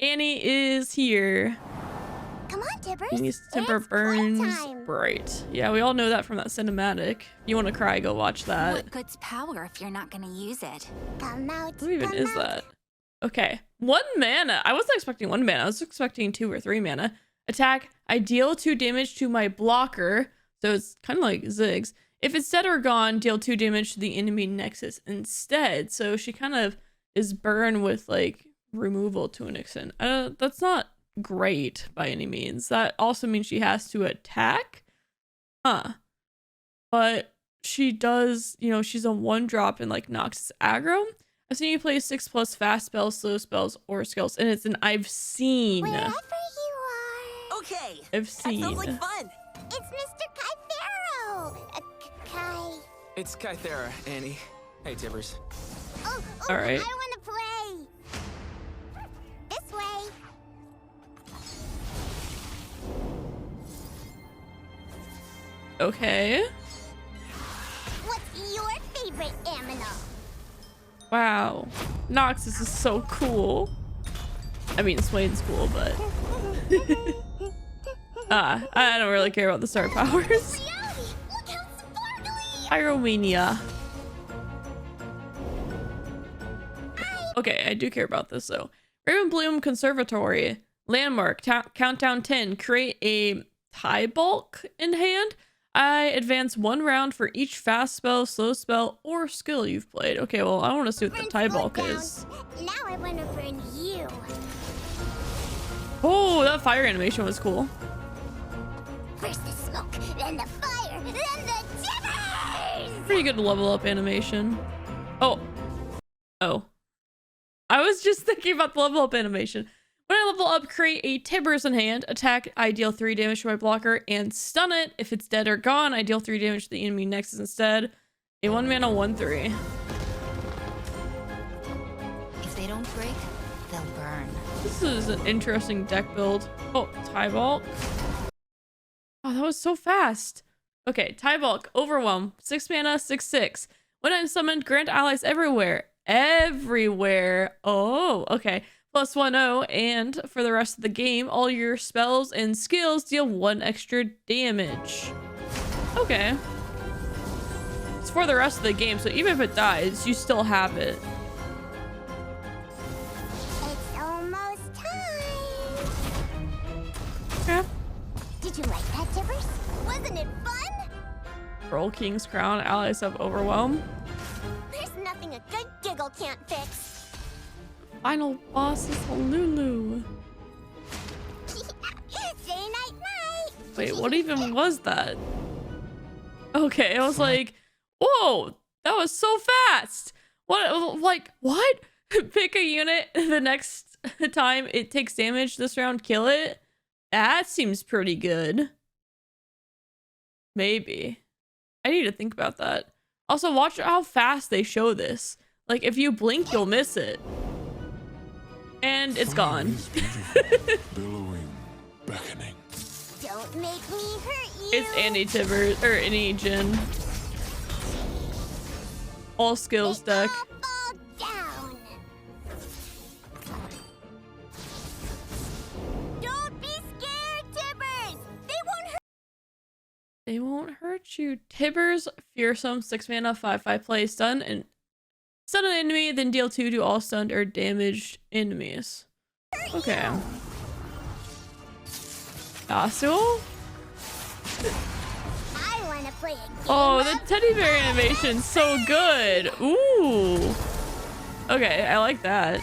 Annie is here. Come on, Tibbers. Annie's temper burns bright. Yeah, we all know that from that cinematic. You want to cry, go watch that. What good's power if you're not gonna use it? Come out. Who even is that? Okay, 1 mana. I wasn't expecting 1 mana. I was expecting 2 or 3 mana. Attack. I deal 2 damage to my blocker. So it's kind of like Ziggs. If it's dead or gone, deal 2 damage to the enemy nexus instead. So she kind of is burn with like removal to an extent. That's not great by any means. That also means she has to attack. But she does, you know, she's a 1-drop and like knocks aggro. I've seen you play 6+ fast spells, slow spells, or skills, and it's an I've seen. Wherever you are. Okay. I've seen. That sounds like fun. It's Mr. Kythero. Kai. It's Kythera, Annie. Hey, Tibbers. Oh, All right. I want to play. This way. Okay. What's your favorite aminal? Wow. Noxus is so cool. I mean, Swain's cool, but I don't really care about the star powers. Reality. Look how sparkly. Pyromania. Okay, I do care about this though. Ravenbloom Conservatory. Landmark. Countdown 10. Create a Tybaulk in hand. I advance 1 round for each fast spell, slow spell, or skill you've played. Okay, well, I want to see what the Tybaulk is. Now I want to burn you. Oh, that fire animation was cool. First the smoke, then the fire, then the tibbers! Pretty good level up animation. Oh. I was just thinking about the level up animation. When I level up, create a Tibbers in hand. Attack, I deal 3 damage to my blocker and stun it. If it's dead or gone, I deal 3 damage to the enemy nexus instead. A 1 mana 1/3. If they don't break, they'll burn. This is an interesting deck build. Oh, Tybaulk. Oh, that was so fast. Okay, Tybaulk, Overwhelm, 6 mana, 6/6. When I'm summoned, grant allies everywhere. Everywhere. Oh, okay. +1/0, and for the rest of the game, all your spells and skills deal 1 extra damage. Okay. It's for the rest of the game, so even if it dies, you still have it. It's almost time. Okay. Did you like that, Tibbers? Wasn't it fun? Roll King's Crown, allies have Overwhelm. There's nothing a good giggle can't fix. Final boss is Lulu. Say night night. Wait, what even was that? Okay, I was like, whoa, that was so fast. What, like, what? Pick a unit the next time it takes damage this round, kill it? That seems pretty good. Maybe. I need to think about that. Also, watch how fast they show this. Like, if you blink, you'll miss it. And it's gone. Billowing, beckoning. Don't make me hurt you. It's Annie Tibbers, or Annie Jhin. All skills deck. All fall down. Don't be scared, Tibbers. They won't hurt you. Tibbers, fearsome, 6 mana, 5/5 play, stun, and stun an enemy, then deal 2 to all stunned or damaged enemies. Okay. Yasuo? I want to play a game. Oh, the teddy bear animation's so good. Ooh. Okay, I like that.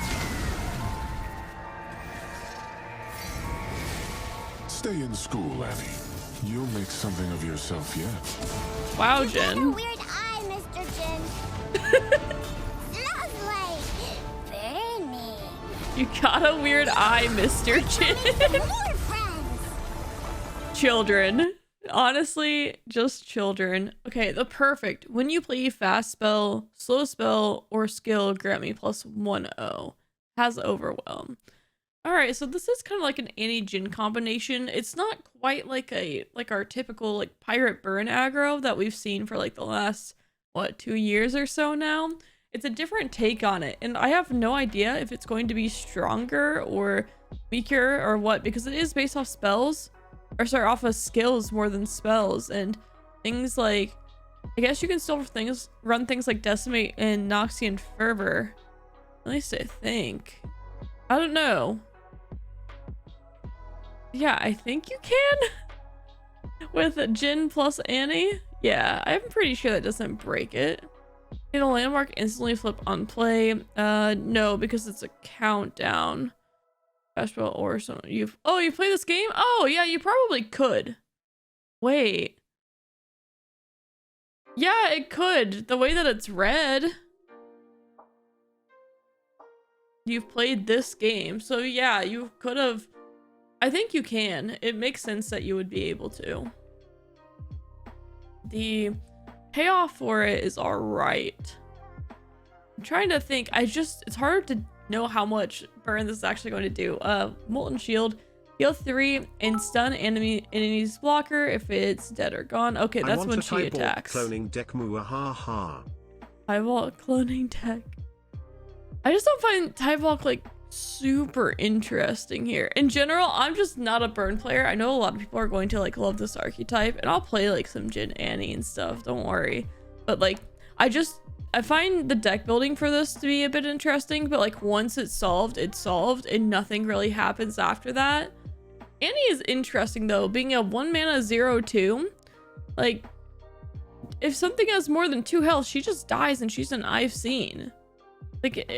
Stay in school, Annie. You'll make something of yourself yet. Wow, You got a Jhin. weird eye, Mr. Jhin. Smells like burning. You got a weird eye, Mr. Jhin. More friends. Children. Honestly, just children. Okay, the perfect. When you play fast spell, slow spell, or skill, grant me +1/0. Has Overwhelm. Alright, so this is kind of like an Annie Jhin combination. It's not quite like our typical like pirate burn aggro that we've seen for like the last, what, 2 years or so now. It's a different take on it, and I have no idea if it's going to be stronger or weaker or what, because it is based off spells, or sorry, off of skills more than spells, and things like, I guess you can still run things like Decimate and Noxian Fervor. At least I think. I don't know. Yeah, I think you can. With Jhin plus Annie. Yeah, I'm pretty sure that doesn't break it. Can a landmark instantly flip on play? No, because it's a countdown. Fastball or something. You play this game? Oh yeah, you probably could. Wait. Yeah, it could. The way that it's read. You've played this game, so yeah, you could have. I think you can. It makes sense that you would be able to. The payoff for it is all right. I'm trying to think. It's hard to know how much burn this is actually going to do. Molten Shield, heal 3 and stun enemy's blocker if it's dead or gone. Okay, that's when she attacks. Cloning deck, muahaha. Tybaulk cloning deck. I just don't find Tybaulk like super interesting here. In general, I'm just not a burn player. I know a lot of people are going to like love this archetype, and I'll play like some Jhin Annie and stuff, don't worry. But like I find the deck building for this to be a bit interesting, but like once it's solved and nothing really happens after that. Annie is interesting though, being a 1 mana 0/2. Like if something has more than 2 health, she just dies, and she's an I've seen. Like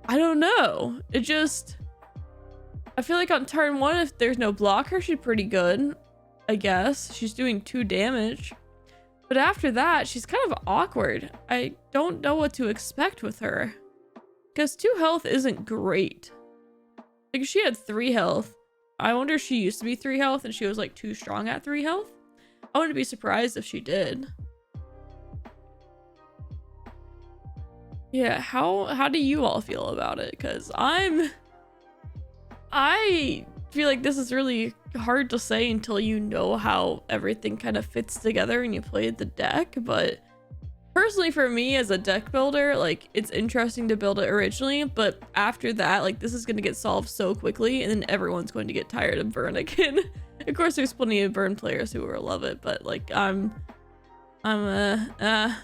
I don't know. I feel like on turn 1, if there's no blocker, she's pretty good. I guess she's doing 2 damage. But after that, she's kind of awkward. I don't know what to expect with her. Because 2 health isn't great. Like, she had 3 health. I wonder if she used to be 3 health and she was like too strong at 3 health. I wouldn't be surprised if she did. Yeah, how do you all feel about it? Because I feel like this is really hard to say until you know how everything kind of fits together and you played the deck. But personally, for me as a deck builder, like it's interesting to build it originally, but after that, like this is going to get solved so quickly and then everyone's going to get tired of burn again. Of course, there's plenty of burn players who will love it, but like I'm a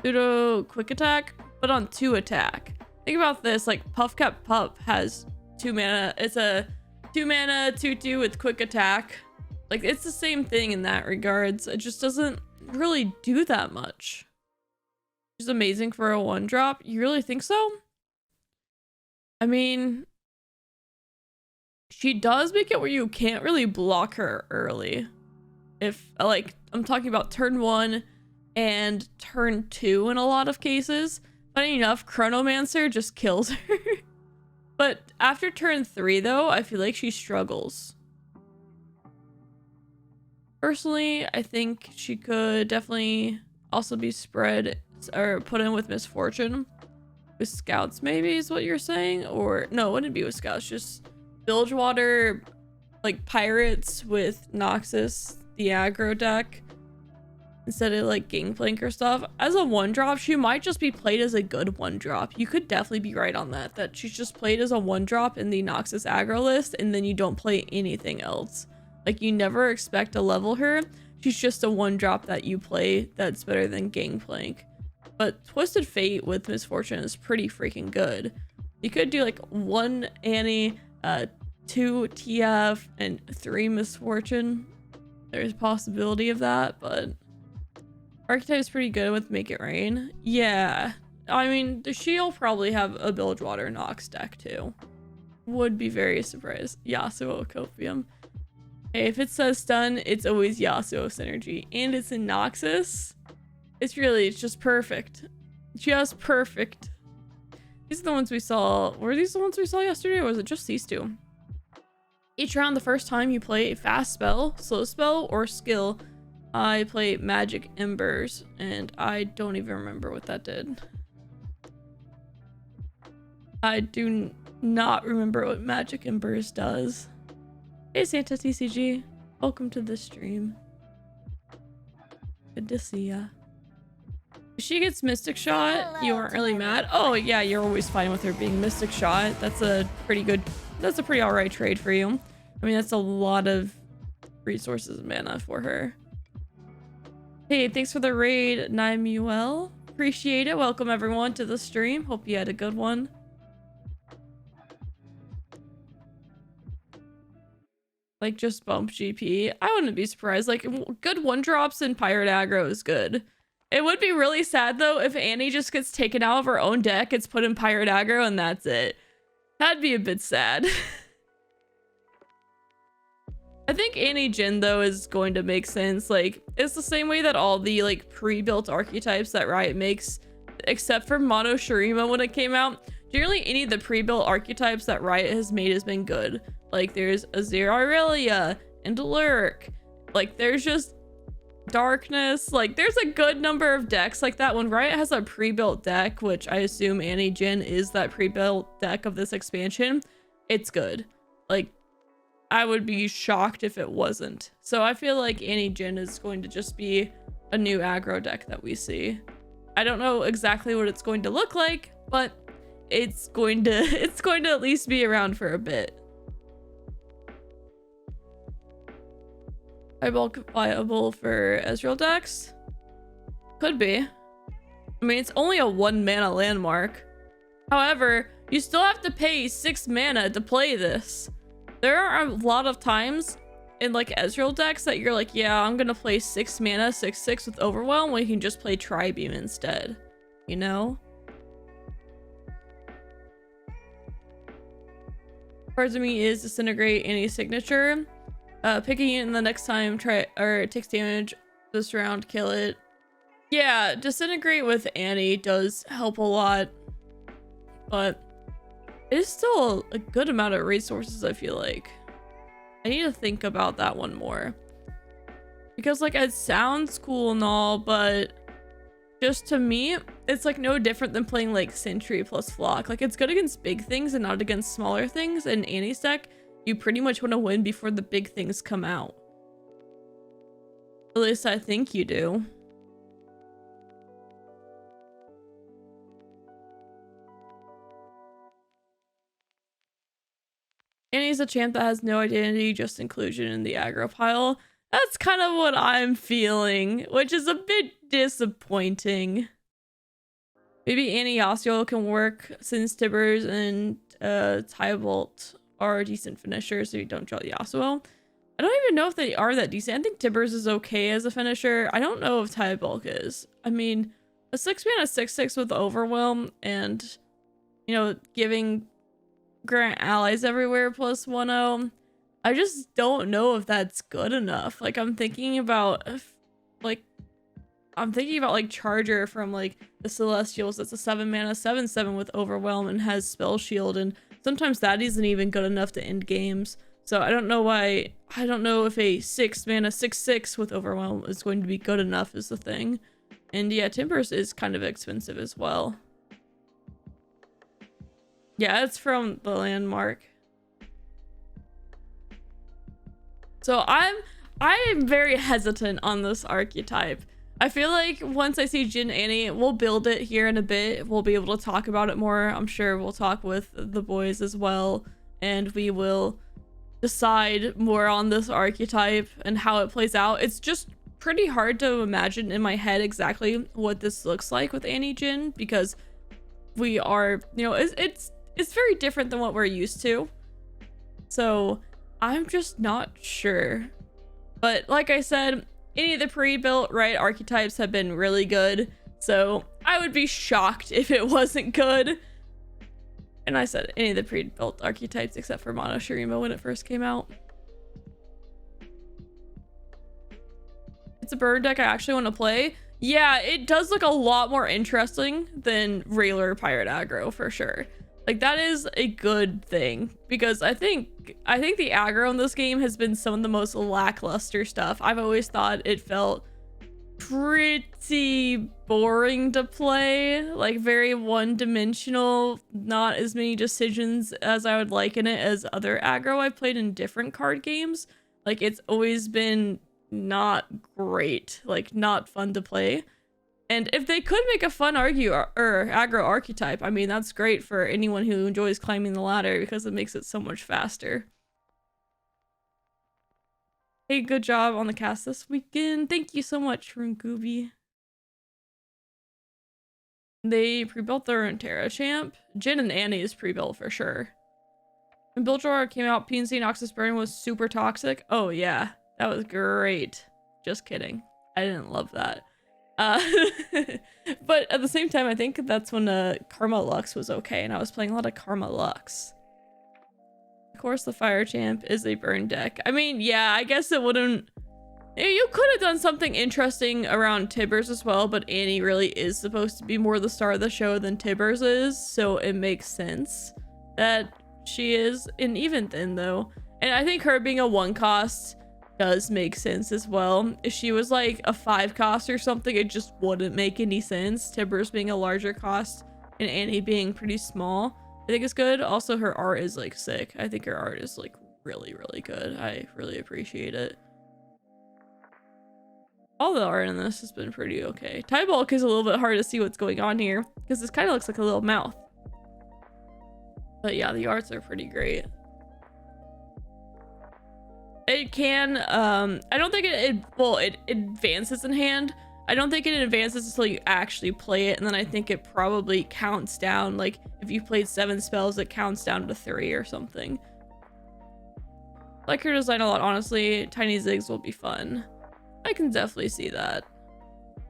pseudo quick attack, but on 2 attack. Think about this, like Puff Cap Pup has 2 mana. It's a 2 mana 2/2 with quick attack. Like it's the same thing in that regards. It just doesn't really do that much. She's amazing for a 1-drop. You really think so? I mean, she does make it where you can't really block her early. If like I'm talking about turn 1 and turn 2 in a lot of cases. Funny enough, Chronomancer just kills her. But after turn 3 though, I feel like she struggles. Personally, I think she could definitely also be spread or put in with Misfortune. With Scouts maybe is what you're saying? Or no, it wouldn't be with Scouts, just Bilgewater, like Pirates with Noxus, the aggro deck. Instead of like Gangplank or stuff. As a 1-drop, she might just be played as a good 1-drop. You could definitely be right on that she's just played as a 1-drop in the Noxus aggro list, and then you don't play anything else. Like you never expect to level her. She's just a 1-drop that you play that's better than Gangplank. But Twisted Fate with Misfortune is pretty freaking good. You could do like 1 Annie, 2 TF, and 3 Misfortune. There's a possibility of that, but Archetype is pretty good with Make It Rain. Yeah, I mean, she'll probably have a Bilgewater Nox deck too. Would be very surprised. Yasuo Copium. Hey, if it says stun, it's always Yasuo Synergy. And it's in Noxus. It's just perfect. Just perfect. These are the ones we saw. Were these the ones we saw yesterday, or was it just these 2? Each round, the first time you play a fast spell, slow spell, or skill, I play Magic Embers, and I don't even remember what that did. I do not remember what Magic Embers does. Hey Santa TCG, welcome to the stream. Good to see ya. If she gets Mystic Shot, you aren't really mad. Oh yeah, you're always fine with her being Mystic Shot. That's a pretty good That's a pretty alright trade for you. I mean, that's a lot of resources and mana for her. Hey, thanks for the raid, Naimuel. Appreciate it. Welcome everyone to the stream. Hope you had a good one. Like, just bump GP. I wouldn't be surprised. Like, good one drops in Pirate Aggro is good. It would be really sad though if Annie just gets taken out of her own deck, it's put in Pirate Aggro, and that's it. That'd be a bit sad. I think Annie Jhin though is going to make sense. Like, it's the same way that all the like pre-built archetypes that Riot makes, except for Mono Shurima when it came out. Generally, any of the pre-built archetypes that Riot has made has been good. Like, there's Azir Aurelia and Lurk. Like, there's just Darkness. Like, there's a good number of decks like that. When Riot has a pre-built deck, which I assume Annie Jhin is that pre-built deck of this expansion, it's good. Like, I would be shocked if it wasn't. So I feel like Annie Jhin is going to just be a new aggro deck that we see. I don't know exactly what it's going to look like, but it's going to at least be around for a bit. Tybaulk viable for Ezreal decks? Could be. I mean, it's only a 1 mana landmark. However, you still have to pay 6 mana to play this. There are a lot of times in like Ezreal decks that you're like, yeah, I'm gonna play 6 mana, 6/6 with Overwhelm when you can just play Tribeam instead. You know? Part of me is Disintegrate any signature. Picking it in the next time it takes damage this round, kill it. Yeah, Disintegrate with Annie does help a lot, but it is still a good amount of resources, I feel like. I need to think about that one more. Because like, it sounds cool and all, but just to me, it's like no different than playing like Sentry plus Flock. Like, it's good against big things and not against smaller things. In Annie's deck, you pretty much want to win before the big things come out. At least I think you do. Annie's a champ that has no identity, just inclusion in the aggro pile. That's kind of what I'm feeling, which is a bit disappointing. Maybe Annie Yasuo can work since Tibbers and Tybaulk are decent finishers, so you don't draw Yasuo. I don't even know if they are that decent. I think Tibbers is okay as a finisher. I don't know if Tybaulk is. I mean, a 6 mana 6/6 with Overwhelm and, you know, giving grant allies everywhere plus 1/0. I just don't know if that's good enough. Like, I'm thinking about like Charger from like the Celestials. That's a 7 mana 7/7 with Overwhelm and has Spell Shield, and sometimes that isn't even good enough to end games. So I don't know why. I don't know if a 6 mana 6/6 with Overwhelm is going to be good enough is the thing. And yeah, Timbers is kind of expensive as well. Yeah, it's from the landmark. So I am very hesitant on this archetype. I feel like once I see Jhin Annie, we'll build it here in a bit. We'll be able to talk about it more. I'm sure we'll talk with the boys as well, and we will decide more on this archetype and how it plays out. It's just pretty hard to imagine in my head exactly what this looks like with Annie Jhin, because we are, you know, it's very different than what we're used to. So I'm just not sure. But like I said, any of the pre-built Riot archetypes have been really good, so I would be shocked if it wasn't good. And I said any of the pre-built archetypes except for Mono Shurima when it first came out. It's a bird deck I actually want to play. Yeah, it does look a lot more interesting than regular Pirate Aggro for sure. Like, that is a good thing, because I think the aggro in this game has been some of the most lackluster stuff. I've always thought it felt pretty boring to play, like very one-dimensional, not as many decisions as I would like in it as other aggro I've played in different card games. Like, it's always been not great, like not fun to play. And if they could make a fun aggro archetype, I mean, that's great for anyone who enjoys climbing the ladder because it makes it so much faster. Hey, good job on the cast this weekend. Thank you so much, Gooby. They pre-built their own Terra champ. Jhin and Annie is pre-built for sure. When Build Drawer came out, PNC Noxus Burn was super toxic. Oh yeah, that was great. Just kidding. I didn't love that. But at the same time, I think that's when Karma Lux was okay, and I was playing a lot of Karma Lux. Of course, the Fire Champ is a burn deck. I mean, yeah, I guess it wouldn't... You could have done something interesting around Tibbers as well, but Annie really is supposed to be more the star of the show than Tibbers is, so it makes sense that she is. And even then, though, and I think her being a 1 cost does make sense as well. If she was like a 5 cost or something, it just wouldn't make any sense. Tibbers being a larger cost and Annie being pretty small, I think it's good. Also, her art is like sick. I think her art is like really, really good. I really appreciate it. All the art in this has been pretty okay. Tybaulk is a little bit hard to see what's going on here because this kind of looks like a little mouth. But yeah, the arts are pretty great. It can, I don't think it advances in hand. I don't think it advances until you actually play it, and then I think it probably counts down. Like, if you played 7 spells, it counts down to 3 or something. I like her design a lot, honestly. Tiny Zigs will be fun. I can definitely see that.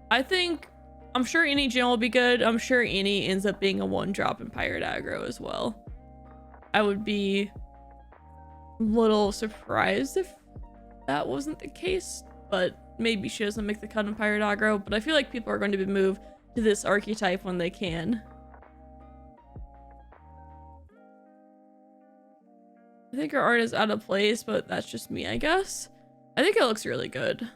I'm sure any Jhin will be good. I'm sure any ends up being a 1-drop in Pirate Aggro as well. I would be a little surprised if that wasn't the case, but maybe she doesn't make the cut in Pirate Aggro. But I feel like people are going to be moved to this archetype when they can. I think her art is out of place, but that's just me, I guess. I think it looks really good.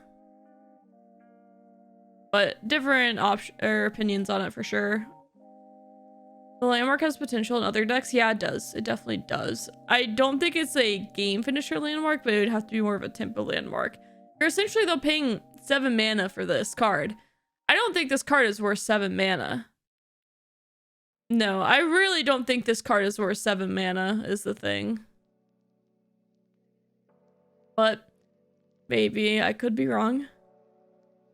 But different opinions on it for sure. The landmark has potential in other decks. Yeah, it does. It definitely does. I don't think it's a game finisher landmark, but it would have to be more of a tempo landmark. You're essentially, though, paying 7 mana for this card. I don't think this card is worth 7 mana. No, I really don't think this card is worth 7 mana is the thing. But maybe I could be wrong.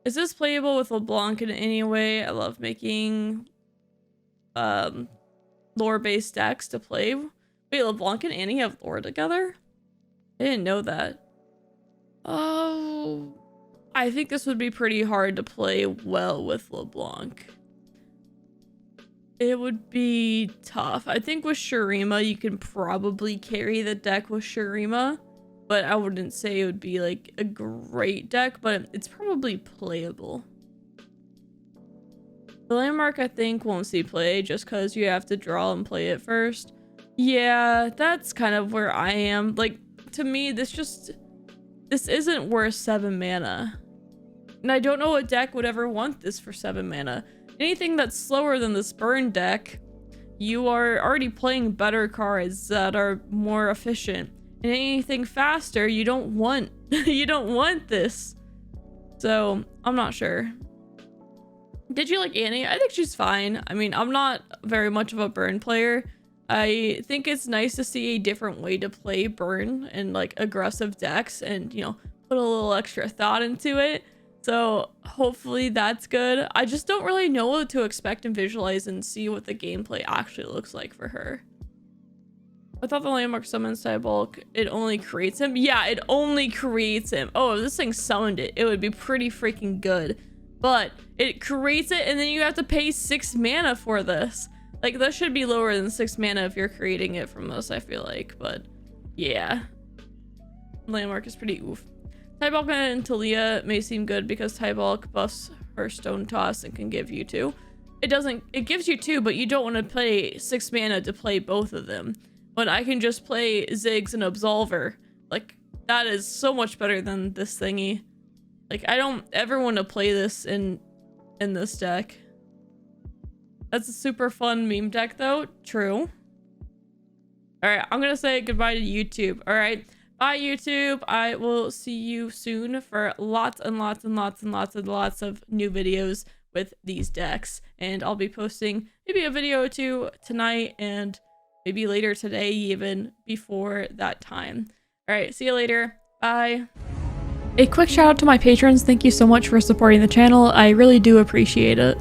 Is this playable with LeBlanc in any way? I love making lore-based decks to play. Wait, LeBlanc and Annie have lore together? I didn't know that. Oh, I think this would be pretty hard to play well with LeBlanc. It would be tough. I think with Shurima, you can probably carry the deck with Shurima, but I wouldn't say it would be like a great deck, but it's probably playable. The landmark, I think, won't see play just because you have to draw and play it first. Yeah, that's kind of where I am. Like, to me, this isn't worth 7 mana. And I don't know what deck would ever want this for 7 mana. Anything that's slower than this burn deck, you are already playing better cards that are more efficient. And anything faster, you don't want you don't want this. So I'm not sure. Did you like Annie? I think she's fine. I mean, I'm not very much of a burn player. I think it's nice to see a different way to play burn and like aggressive decks and, you know, put a little extra thought into it. So hopefully that's good. I just don't really know what to expect and visualize and see what the gameplay actually looks like for her. I thought the landmark summons Tybaulk. It only creates him. Yeah, it only creates him. Oh, if this thing summoned it, it would be pretty freaking good. But it creates it and then you have to pay 6 mana for this. Like, this should be lower than 6 mana if you're creating it from this, I feel like. But yeah, landmark is pretty oof. Tybaulk and Talia may seem good because Tybaulk buffs her stone toss and can give you 2. It gives you 2, but you don't want to pay 6 mana to play both of them. When I can just play Ziggs and Absolver. Like, that is so much better than this thingy. Like, I don't ever want to play this in this deck. That's a super fun meme deck, though. True. All right, I'm gonna say goodbye to YouTube. All right, bye YouTube. I will see you soon for lots and lots and lots and lots and lots of new videos with with these decks. And I'll be posting maybe a video or two tonight and maybe later today, even before that time. All right, see you later. Bye. A quick shout out to my patrons. Thank you so much for supporting the channel. I really do appreciate it.